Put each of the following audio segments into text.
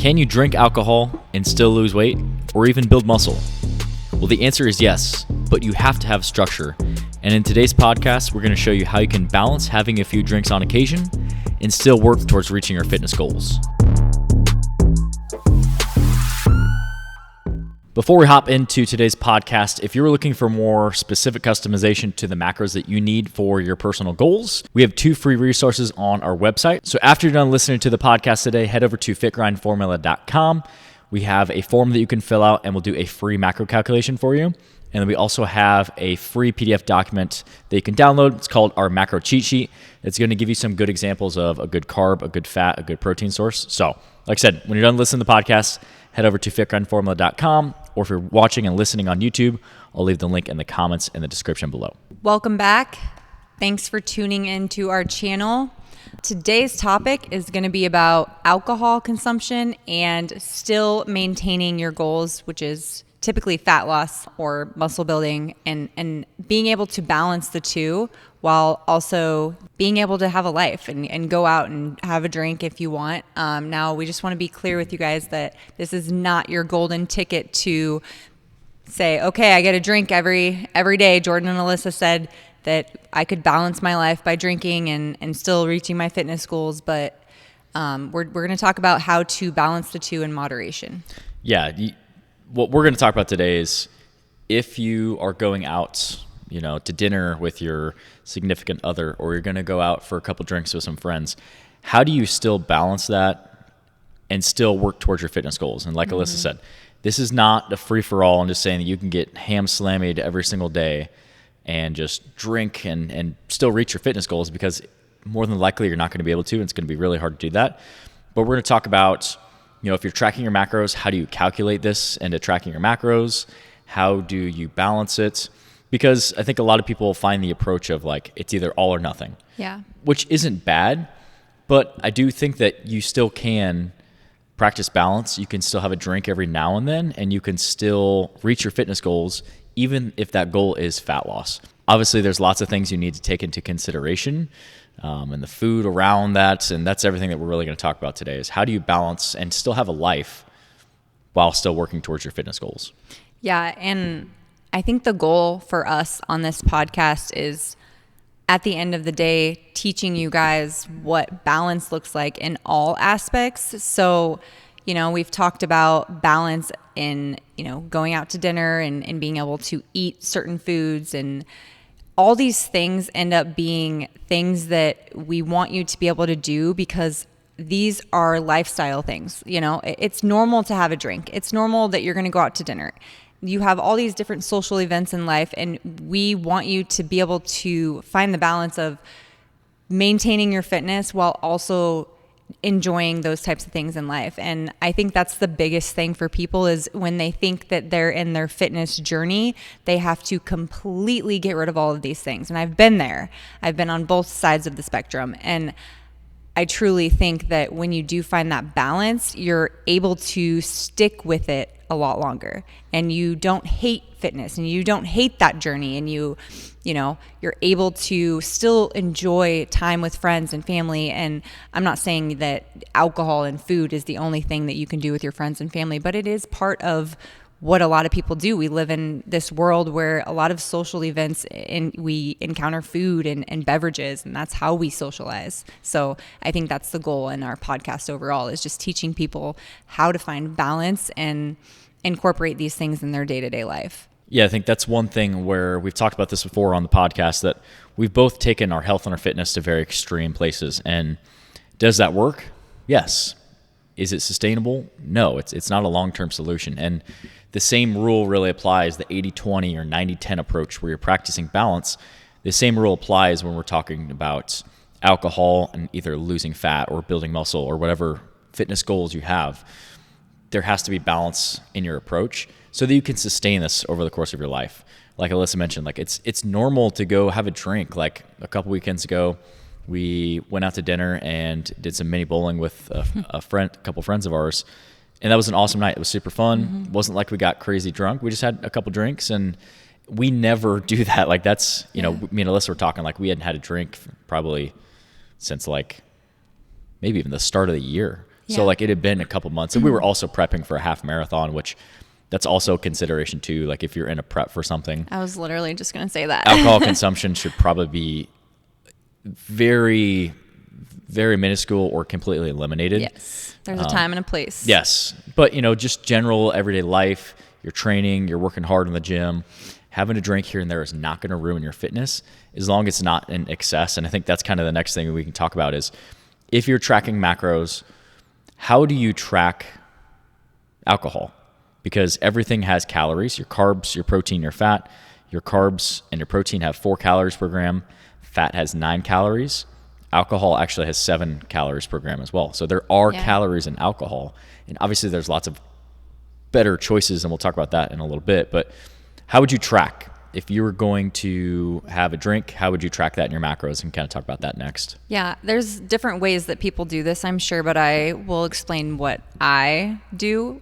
Can you drink alcohol and still lose weight or even build muscle? Well, the answer is yes, but you have to have structure. And in today's podcast, we're going to show you how you can balance having a few drinks on occasion and still work towards reaching your fitness goals. Before we hop into today's podcast, if you're looking for more specific customization to the macros that you need for your personal goals, we have 2 free resources on our website. So after you're done listening to the podcast today, head over to fitgrindformula.com. We have a form that you can fill out and we'll do a free macro calculation for you. And then we also have a free PDF document that you can download. It's called our macro cheat sheet. It's going to give you some good examples of a good carb, a good fat, a good protein source. So like I said, when you're done listening to the podcast, head over to fitgrindformula.com, or if you're watching and listening on YouTube, I'll leave the link in the comments in the description below. Welcome back. Thanks for tuning into our channel. Today's topic is going to be about alcohol consumption and still maintaining your goals, which is typically fat loss or muscle building, and being able to balance the two while also being able to have a life and go out and have a drink if you want. Now, we just want to be clear with you guys that this is not your golden ticket to say, okay, I get a drink every day. Jordan and Alyssa said that I could balance my life by drinking and still reaching my fitness goals, but we're going to talk about how to balance the two in moderation. Yeah, what we're going to talk about today is if you are going out, to dinner with your significant other, or you're going to go out for a couple drinks with some friends, how do you still balance that and still work towards your fitness goals? And like Alyssa said, this is not a free-for-all and just saying that you can get ham-slammied every single day and just drink and still reach your fitness goals, because more than likely you're not going to be able to, and it's going to be really hard to do that. But we're going to talk about, if you're tracking your macros, how do you calculate this into tracking your macros? How do you balance it? Because I think a lot of people find the approach of it's either all or nothing. Yeah. Which isn't bad, but I do think that you still can practice balance. You can still have a drink every now and then, and you can still reach your fitness goals, even if that goal is fat loss. Obviously, there's lots of things you need to take into consideration, and the food around that, and that's everything that we're really going to talk about today, is how do you balance and still have a life while still working towards your fitness goals? Yeah, and I think the goal for us on this podcast is, at the end of the day, teaching you guys what balance looks like in all aspects. So, we've talked about balance in, going out to dinner and being able to eat certain foods, and all these things end up being things that we want you to be able to do because these are lifestyle things. It's normal to have a drink. It's normal that you're going to go out to dinner. You have all these different social events in life, and we want you to be able to find the balance of maintaining your fitness while also enjoying those types of things in life. And I think that's the biggest thing for people, is when they think that they're in their fitness journey, they have to completely get rid of all of these things. And I've been there. I've been on both sides of the spectrum. And I truly think that when you do find that balance, you're able to stick with it a lot longer, and you don't hate fitness and you don't hate that journey, and you're able to still enjoy time with friends and family. And I'm not saying that alcohol and food is the only thing that you can do with your friends and family, but it is part of what a lot of people do. We live in this world where a lot of social events, and we encounter food and beverages, and that's how we socialize. So I think that's the goal in our podcast overall, is just teaching people how to find balance and incorporate these things in their day-to-day life. Yeah, I think that's one thing where we've talked about this before on the podcast, that we've both taken our health and our fitness to very extreme places. And does that work? Yes. Is it sustainable? No, it's not a long-term solution. And the same rule really applies, the 80-20 or 90-10 approach, where you're practicing balance. The same rule applies when we're talking about alcohol and either losing fat or building muscle or whatever fitness goals you have. There has to be balance in your approach so that you can sustain this over the course of your life. Like Alyssa mentioned, it's normal to go have a drink. Like a couple weekends ago, we went out to dinner and did some mini bowling with a couple friends of ours. And that was an awesome night. It was super fun. Mm-hmm. It wasn't like we got crazy drunk. We just had a couple drinks, and we never do that. That's, me and Alyssa were talking, we hadn't had a drink probably since maybe even the start of the year. Yeah. So like it had been a couple months, and we were also prepping for a half marathon, which that's also a consideration too. Like if you're in a prep for something, I was literally just going to say that. alcohol consumption should probably be very, very minuscule or completely eliminated. Yes. There's a time and a place. Yes. But, just general everyday life, you're training, you're working hard in the gym, having a drink here and there is not going to ruin your fitness as long as it's not in excess. And I think that's kind of the next thing we can talk about is if you're tracking macros, how do you track alcohol? Because everything has calories, your carbs, your protein, your fat. Your carbs and your protein have 4 calories per gram. Fat has 9 calories. Alcohol actually has 7 calories per gram as well. So there are calories in alcohol. And obviously there's lots of better choices, and we'll talk about that in a little bit. But how would you track? If you were going to have a drink, how would you track that in your macros? And kind of talk about that next. Yeah, there's different ways that people do this, I'm sure, but I will explain what I do.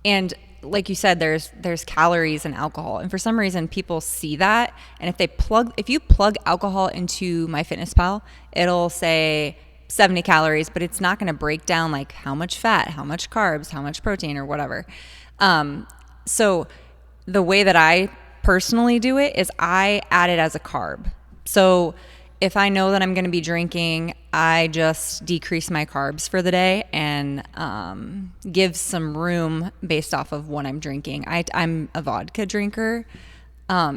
And like you said, there's calories in alcohol, and for some reason people see that, and if you plug alcohol into MyFitnessPal, it'll say 70 calories, but it's not going to break down like how much fat, how much carbs, how much protein, or whatever. So the way that I personally do it is I add it as a carb. So if I know that I'm going to be drinking, I just decrease my carbs for the day and give some room based off of what I'm drinking. I'm a vodka drinker,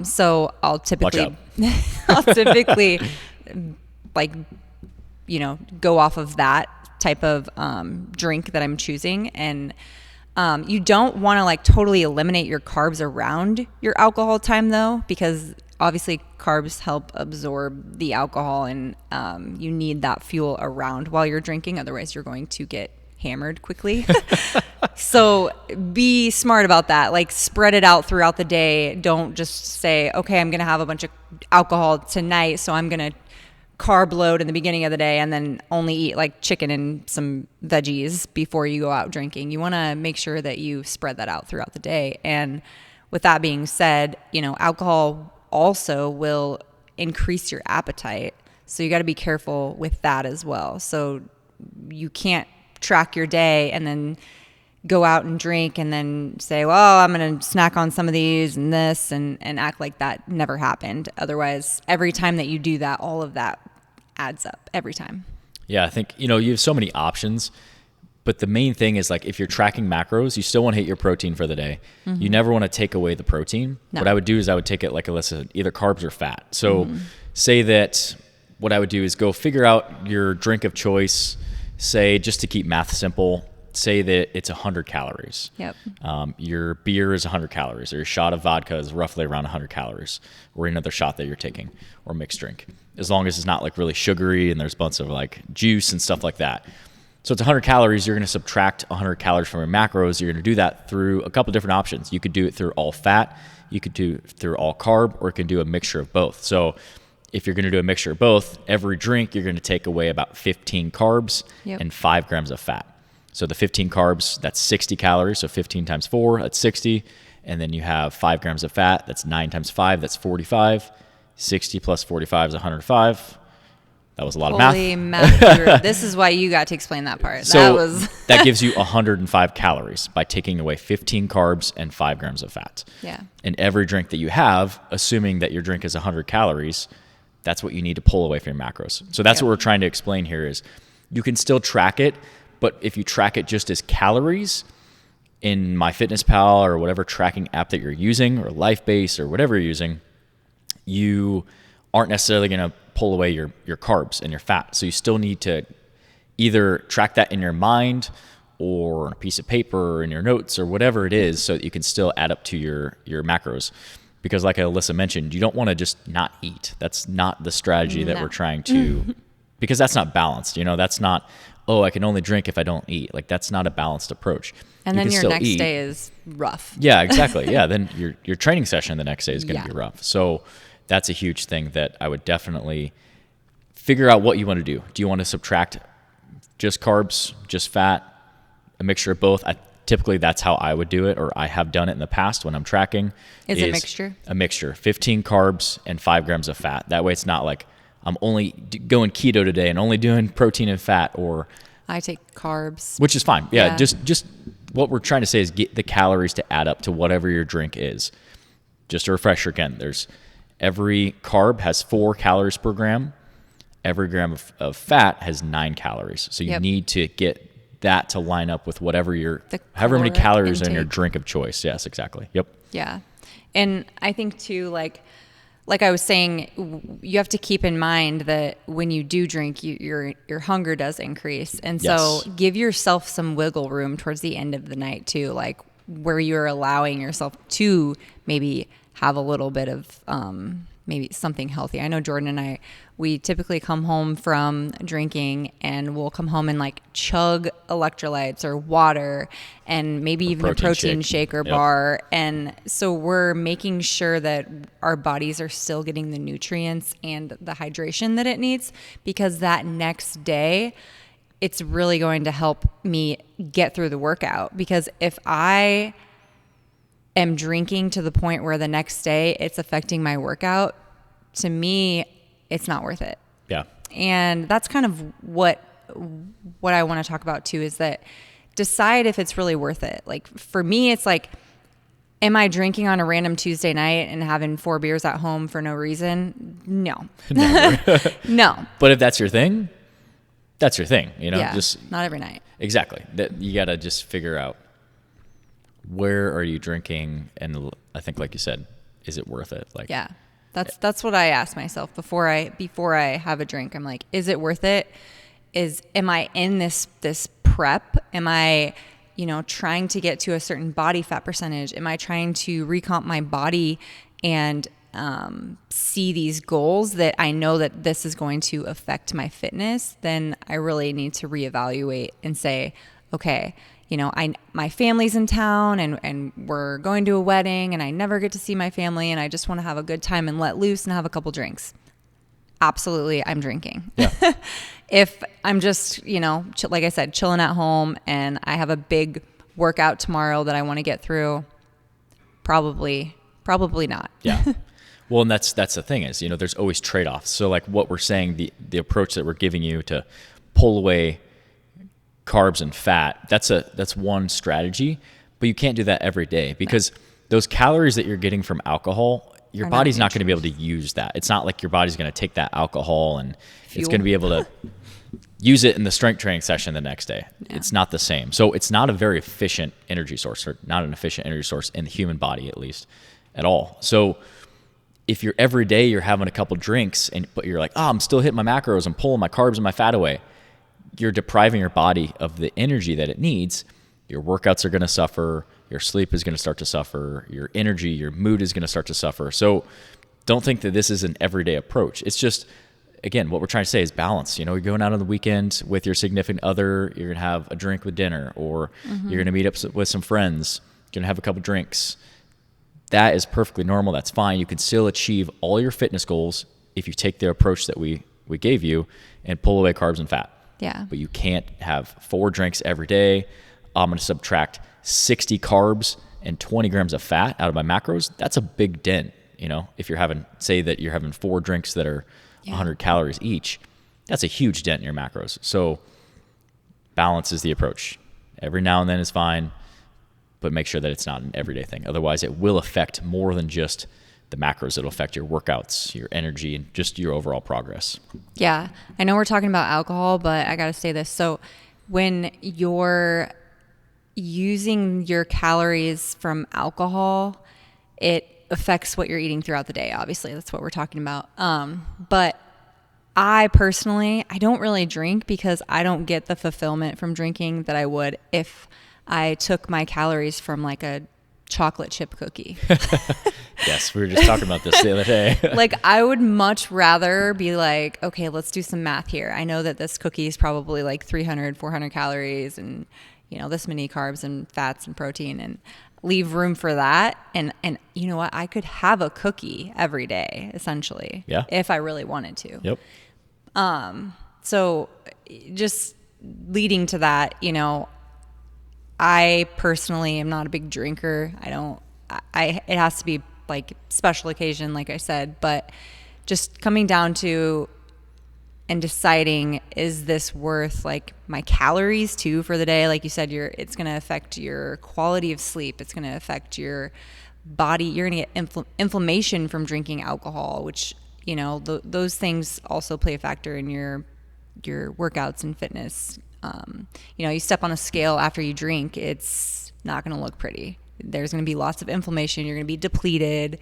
so I'll typically like go off of that type of drink that I'm choosing. And you don't want to like totally eliminate your carbs around your alcohol time though, because obviously carbs help absorb the alcohol, and you need that fuel around while you're drinking. Otherwise you're going to get hammered quickly. So be smart about that. Like spread it out throughout the day. Don't just say, okay, I'm going to have a bunch of alcohol tonight, so I'm going to carb load in the beginning of the day and then only eat like chicken and some veggies before you go out drinking. You want to make sure that you spread that out throughout the day. And with that being said, alcohol also will increase your appetite. So you got to be careful with that as well. So you can't track your day and then go out and drink and then say, well, I'm going to snack on some of these and this and act like that never happened. Otherwise, every time that you do that, all of that adds up every time. Yeah, I think, you have so many options, but the main thing is like if you're tracking macros, you still want to hit your protein for the day. Mm-hmm. You never want to take away the protein. No. What I would do is I would take it like either carbs or fat. So say that what I would do is go figure out your drink of choice, say just to keep math simple, say that it's 100 calories. Yep. Your beer is 100 calories, or your shot of vodka is roughly around 100 calories, or another shot that you're taking, or mixed drink, as long as it's not like really sugary and there's a bunch of like juice and stuff like that. So it's 100 calories. You're going to subtract 100 calories from your macros. You're going to do that through a couple different options. You could do it through all fat, you could do it through all carb, or you can do a mixture of both. So if you're going to do a mixture of both, every drink you're going to take away about 15 carbs and 5 grams of fat. So the 15 carbs, that's 60 calories. So 15 times 4, that's 60. And then you have 5 grams of fat. That's 9 times 5, that's 45. 60 plus 45 is 105. That was a lot of math. Holy math. This is why you got to explain that part. So that gives you 105 calories by taking away 15 carbs and 5 grams of fat. Yeah. And every drink that you have, assuming that your drink is 100 calories, that's what you need to pull away from your macros. So that's what we're trying to explain here is you can still track it, but if you track it just as calories in MyFitnessPal or whatever tracking app that you're using, or Lifebase or whatever you're using, you aren't necessarily going to pull away your carbs and your fat. So you still need to either track that in your mind or on a piece of paper or in your notes or whatever it is, so that you can still add up to your macros. Because like Alyssa mentioned, you don't want to just not eat. That's not the strategy that we're trying to, because that's not balanced. That's not, I can only drink if I don't eat. Like that's not a balanced approach. And then your next day is rough. Yeah, exactly. Yeah, then your training session the next day is going to be rough. So that's a huge thing that I would definitely figure out what you want to do. Do you want to subtract just carbs, just fat, a mixture of both? Typically, that's how I would do it, or I have done it in the past when I'm tracking. Is it a mixture? A mixture. 15 carbs and 5 grams of fat. That way it's not like I'm only going keto today and only doing protein and fat, or I take carbs. which is fine. Yeah, Yeah. just what we're trying to say is get the calories to add up to whatever your drink is. Just a refresher again, every carb has 4 calories per gram. Every gram of fat has 9 calories. So you Yep. need to get that to line up with whatever The however many caloric calories are in your intake. drink of choice. Yes, exactly. Yep. Yeah. And I think too, like I was saying, you have to keep in mind that when you do drink, your hunger does increase. And so Yes. give yourself some wiggle room towards the end of the night too, like where you're allowing yourself to maybe have a little bit of maybe something healthy. I know Jordan and I, we typically come home from drinking and we'll come home and like chug electrolytes or water and maybe even a protein shake or Yep. bar. And so we're making sure that our bodies are still getting the nutrients and the hydration that it needs, because that next day, it's really going to help me get through the workout. Because if I am drinking to the point where the next day it's affecting my workout, to me, it's not worth it. Yeah. And that's kind of what I want to talk about too, is that decide if it's really worth it. Like for me, it's like, am I drinking on a random Tuesday night and having 4 beers at home for no reason? No. No. But if that's your thing, that's your thing. Yeah. Just Not every night. exactly. That you got to just figure out where are you drinking, and I think, like you said, is it worth it? Like, Yeah. That's what I ask myself before I have a drink. I'm like, is it worth it? Am I in this prep? Am I, trying to get to a certain body fat percentage? Am I trying to recomp my body and see these goals that I know that this is going to affect my fitness? Then I really need to reevaluate and say, okay, my family's in town and we're going to a wedding and I never get to see my family and I just want to have a good time and let loose and have a couple drinks. Absolutely, I'm drinking. Yeah. If I'm just, like I said, chilling at home and I have a big workout tomorrow that I want to get through, probably not. Yeah. Well, and that's the thing is, there's always trade-offs. So like what we're saying, the approach that we're giving you to pull away carbs and fat, that's one strategy, but you can't do that every day, because those calories that you're getting from alcohol, your body's not going to be able to use that. It's not like your body's going to take that alcohol and it's going to be able to use it in the strength training session the next day. Yeah. It's not the same. So it's not a very efficient energy source, or not an efficient energy source in the human body, at least, at all. So if you're every day you're having a couple drinks but you're like, I'm still hitting my macros, I'm pulling my carbs and my fat away, you're depriving your body of the energy that it needs. Your workouts are going to suffer. Your sleep is going to start to suffer. Your energy, your mood is going to start to suffer. So don't think that this is an everyday approach. It's just, again, what we're trying to say is balance. You're going out on the weekend with your significant other. You're going to have a drink with dinner, or you're going to meet up with some friends. You're going to have a couple drinks. That is perfectly normal. That's fine. You can still achieve all your fitness goals if you take the approach that we gave you and pull away carbs and fat. Yeah. But you can't have 4 drinks every day. I'm going to subtract 60 carbs and 20 grams of fat out of my macros. That's a big dent. If you're say that you're having 4 drinks that are 100 calories each, that's a huge dent in your macros. So balance is the approach. Every now and then is fine, but make sure that it's not an everyday thing. Otherwise, it will affect more than just the macros. It'll affect your workouts, your energy, and just your overall progress. Yeah. I know we're talking about alcohol, but I got to say this. So when you're using your calories from alcohol, it affects what you're eating throughout the day. Obviously, that's what we're talking about. But I personally, I don't really drink because I don't get the fulfillment from drinking that I would if I took my calories from like a chocolate chip cookie. Yes, we were just talking about this the other day. Like, I would much rather be like, okay, let's do some math here. I know that this cookie is probably like 300, 400 calories and, this many carbs and fats and protein, and leave room for that. And you know what? I could have a cookie every day, essentially, if I really wanted to. Yep. So just leading to that, I personally am not a big drinker. It has to be like special occasion, like I said, but just coming down to and deciding, is this worth like my calories too for the day? Like you said, it's going to affect your quality of sleep. It's going to affect your body. You're going to get inflammation from drinking alcohol, which, you know, those things also play a factor in your workouts and fitness. You know, you step on a scale after you drink, it's not going to look pretty. There's going to be lots of inflammation. You're going to be depleted.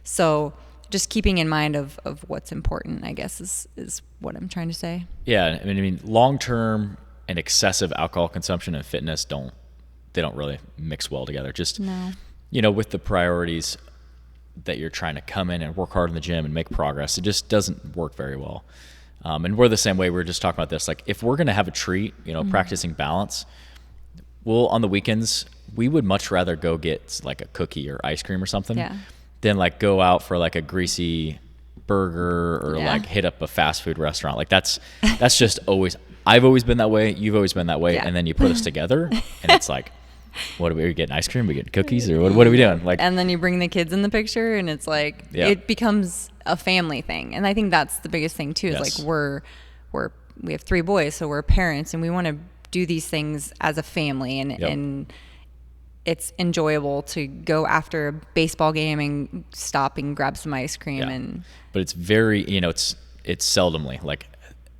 So just keeping in mind of what's important, I guess, is what I'm trying to say. Yeah, I mean, long-term and excessive alcohol consumption and fitness don't really mix well together. Just, No. you know, with the priorities that you're trying to come in and work hard in the gym and make progress, it just doesn't work very well. And we're the same way. We were just talking about this. Like, if we're going to have a treat, you know, practicing balance, on the weekends, we would much rather go get like a cookie or ice cream or something than like go out for like a greasy burger or like hit up a fast food restaurant. Like that's just I've always been that way. You've always been that way. Yeah. And then you put us together and it's like, what are we getting? Ice cream? We getting cookies or what are we doing? Like, and then you bring the kids in the picture and it's like, it becomes a family thing. And I think that's the biggest thing too, is like we have 3 boys, so we're parents and we want to do these things as a family, and it's enjoyable to go after a baseball game and stop and grab some ice cream. But it's very, you know, it's seldomly like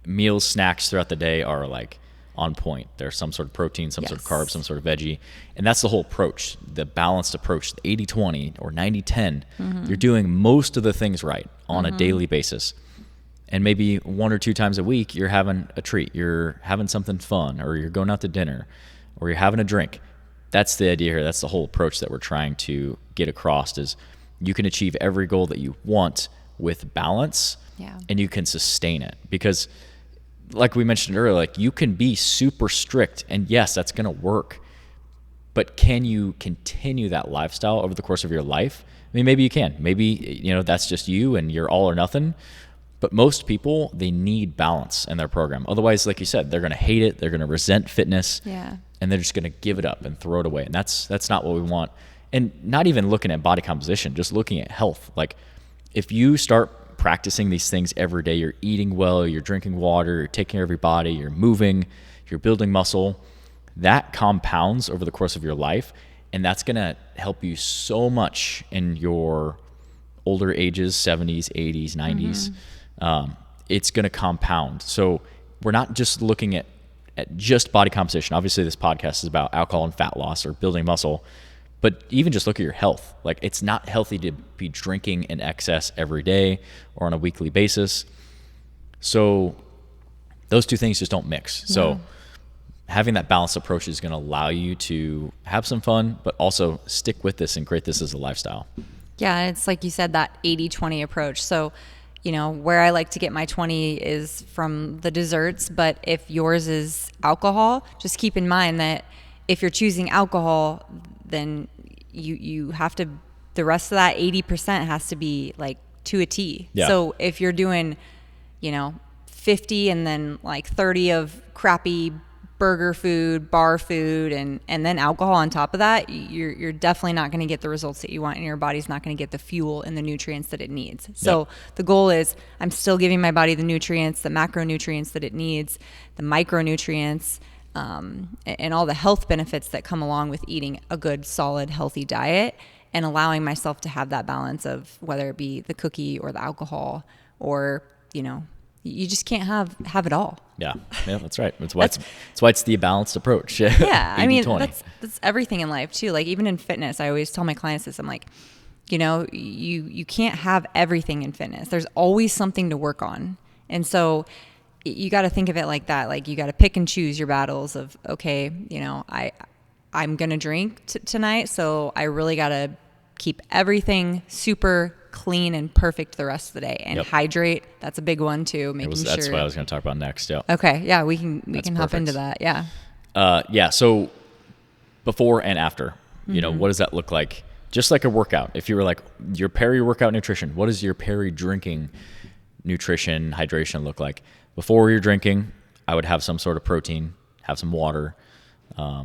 meals, snacks throughout the day are like on point. There's some sort of protein, some sort of carb, some sort of veggie. And that's the whole approach, the balanced approach, the 80-20 or 90-10. You're doing most of the things right on a daily basis. And maybe 1 or 2 times a week, you're having a treat. You're having something fun, or you're going out to dinner, or you're having a drink. That's the idea here. That's the whole approach that we're trying to get across, is you can achieve every goal that you want with balance, and you can sustain it. Because like we mentioned earlier, like you can be super strict, and yes, that's going to work. But can you continue that lifestyle over the course of your life? I mean, maybe you can. Maybe, you know, that's just you and you're all or nothing. But most people, they need balance in their program. Otherwise, like you said, they're going to hate it. They're going to resent fitness. And they're just going to give it up and throw it away. And that's not what we want. And not even looking at body composition, just looking at health. Like, if you start practicing these things every day, you're eating well, you're drinking water, you're taking care of your body, you're moving, you're building muscle, that compounds over the course of your life. And that's going to help you so much in your older ages, 70s, 80s, 90s. It's going to compound. So we're not just looking at just body composition. Obviously, this podcast is about alcohol and fat loss or building muscle. But even just look at your health. Like, it's not healthy to be drinking in excess every day or on a weekly basis. So those two things just don't mix. So having that balanced approach is going to allow you to have some fun, but also stick with this and create this as a lifestyle. Yeah, it's like you said, that 80-20 approach. So, you know, where I like to get my 20 is from the desserts, but if yours is alcohol, just keep in mind that if you're choosing alcohol, then you have to, the rest of that 80% has to be like to a T. So if you're doing, you know, 50 and then like 30 of crappy burger food, bar food, and then alcohol on top of that, you're definitely not going to get the results that you want, and your body's not going to get the fuel and the nutrients that it needs. So the goal is, I'm still giving my body the nutrients, the macronutrients that it needs, the micronutrients, and all the health benefits that come along with eating a good, solid, healthy diet, and allowing myself to have that balance of whether it be the cookie or the alcohol, or, you know, you just can't have it all. Yeah, that's right. That's why it's the balanced approach. Yeah, I mean, that's everything in life too. Like, even in fitness, I always tell my clients this. I'm like, you know, you can't have everything in fitness. There's always something to work on. And so you got to think of it like that. Like, you got to pick and choose your battles of, okay, you know, I'm going to drink tonight, so I really got to keep everything super clean and perfect the rest of the day, and hydrate. That's a big one too. That's what I was going to talk about next. Yeah. Okay. Yeah, we can hop into that. Yeah. So before and after, you know, what does that look like? Just like a workout. If you were like, your peri-workout nutrition, what does your peri-drinking nutrition, hydration look like? Before you're drinking, I would have some sort of protein, have some water. I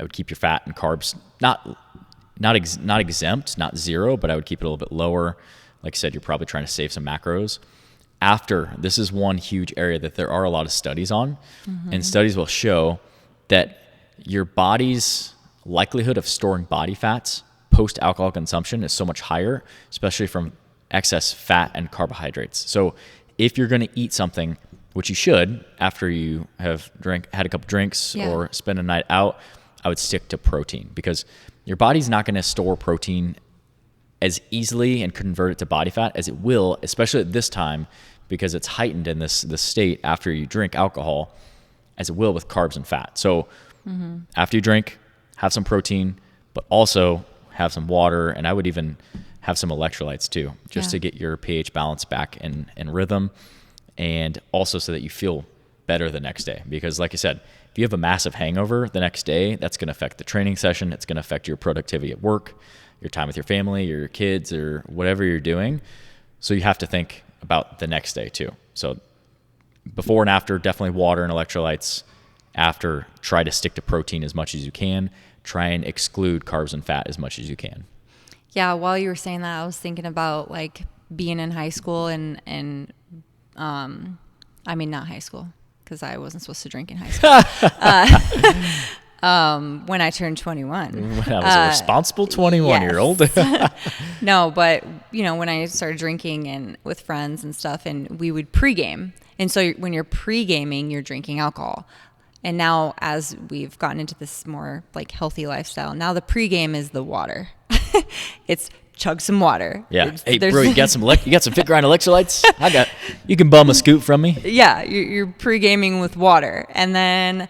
would keep your fat and carbs not exempt, not zero, but I would keep it a little bit lower. Like I said, you're probably trying to save some macros. this is one huge area that there are a lot of studies on, and studies will show that your body's likelihood of storing body fats post alcohol consumption is so much higher, especially from excess fat and carbohydrates. So if you're going to eat something, which you should after you have had a couple drinks or spend a night out, I would stick to protein, because your body's not going to store protein as easily and convert it to body fat as it will, especially at this time, because it's heightened in this state after you drink alcohol, as it will with carbs and fat. So after you drink, have some protein, but also have some water, and I would even have some electrolytes too, just to get your pH balance back in rhythm, and also so that you feel better the next day. Because like I said, if you have a massive hangover the next day, that's going to affect the training session. It's going to affect your productivity at work, your time with your family, your kids, or whatever you're doing. So you have to think about the next day too. So before and after, definitely water and electrolytes. After, try to stick to protein as much as you can. Try and exclude carbs and fat as much as you can. Yeah, while you were saying that, I was thinking about like being in high school and I mean, not high school, because I wasn't supposed to drink in high school. When I turned 21. When I was a responsible 21-year-old. No, but when I started drinking and with friends and stuff, and we would pregame. And so when you're pre-gaming, you're drinking alcohol. And now as we've gotten into this more like healthy lifestyle, now the pregame is the water. It's chug some water. Yeah. Hey, bro, you got some Fit Grind electrolytes? You can bum a scoop from me. Yeah. You're pre-gaming with water. And then,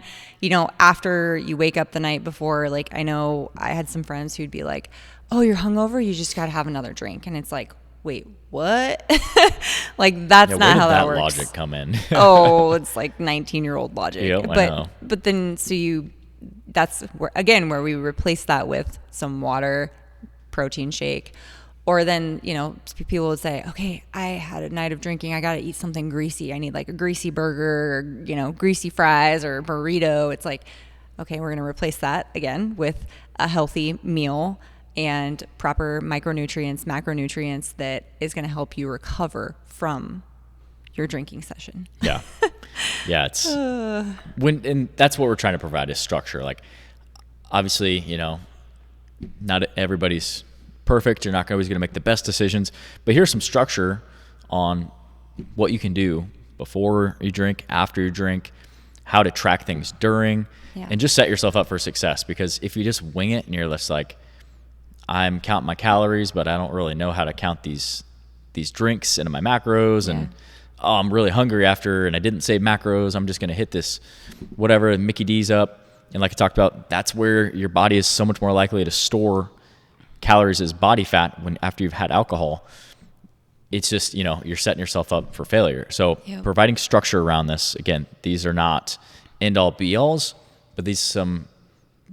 after you wake up the night before, like I know I had some friends who'd be like, oh, you're hungover, you just got to have another drink. And it's like, wait, what? Like, that's not how that works. Logic come in? Oh, it's like 19-year-old logic. Yep, I know. But then, that's where we replace that with some water, protein shake. Or then, people would say, okay, I had a night of drinking, I got to eat something greasy. I need like a greasy burger or, greasy fries or burrito. It's like, okay, we're going to replace that again with a healthy meal and proper micronutrients, macronutrients that is going to help you recover from your drinking session. Yeah. Yeah. It's and that's what we're trying to provide is structure. Like, obviously, not everybody's perfect. You're not always going to make the best decisions, but here's some structure on what you can do before you drink, after you drink, how to track things during, and just set yourself up for success. Because if you just wing it and you're just like, I'm counting my calories, but I don't really know how to count these drinks into my macros, and I'm really hungry after, and I didn't save macros, I'm just going to hit this whatever Mickey D's up. And like I talked about, that's where your body is so much more likely to store calories as body fat after you've had alcohol. It's just, you're setting yourself up for failure. So providing structure around this, again, these are not end all be alls, but these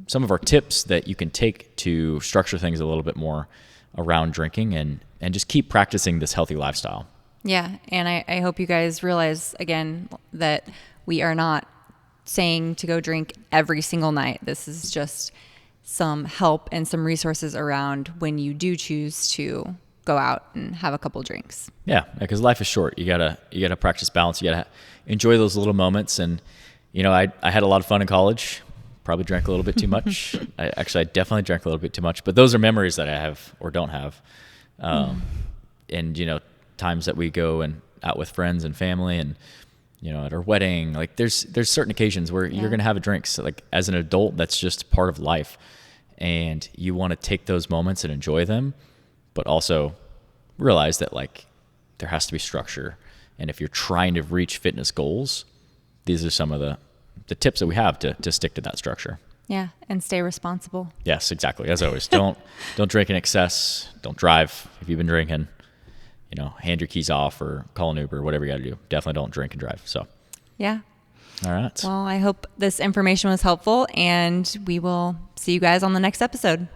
some of our tips that you can take to structure things a little bit more around drinking and just keep practicing this healthy lifestyle. Yeah. And I hope you guys realize again that we are not saying to go drink every single night. This is just some help and some resources around when you do choose to go out and have a couple drinks. Yeah. Because life is short. You gotta practice balance. You gotta enjoy those little moments. And, I had a lot of fun in college. Probably drank a little bit too much. I definitely drank a little bit too much, but those are memories that I have or don't have. And, times that we go and out with friends and family and, at our wedding, like there's certain occasions where you're going to have a drink. So like as an adult, that's just part of life, and you want to take those moments and enjoy them, but also realize that like there has to be structure. And if you're trying to reach fitness goals, these are some of the tips that we have to stick to that structure. Yeah. And stay responsible. Yes, exactly. As always, don't drink in excess. Don't drive if you've been drinking. Hand your keys off or call an Uber, whatever you got to do. Definitely don't drink and drive. So, yeah. All right. Well, I hope this information was helpful, and we will see you guys on the next episode.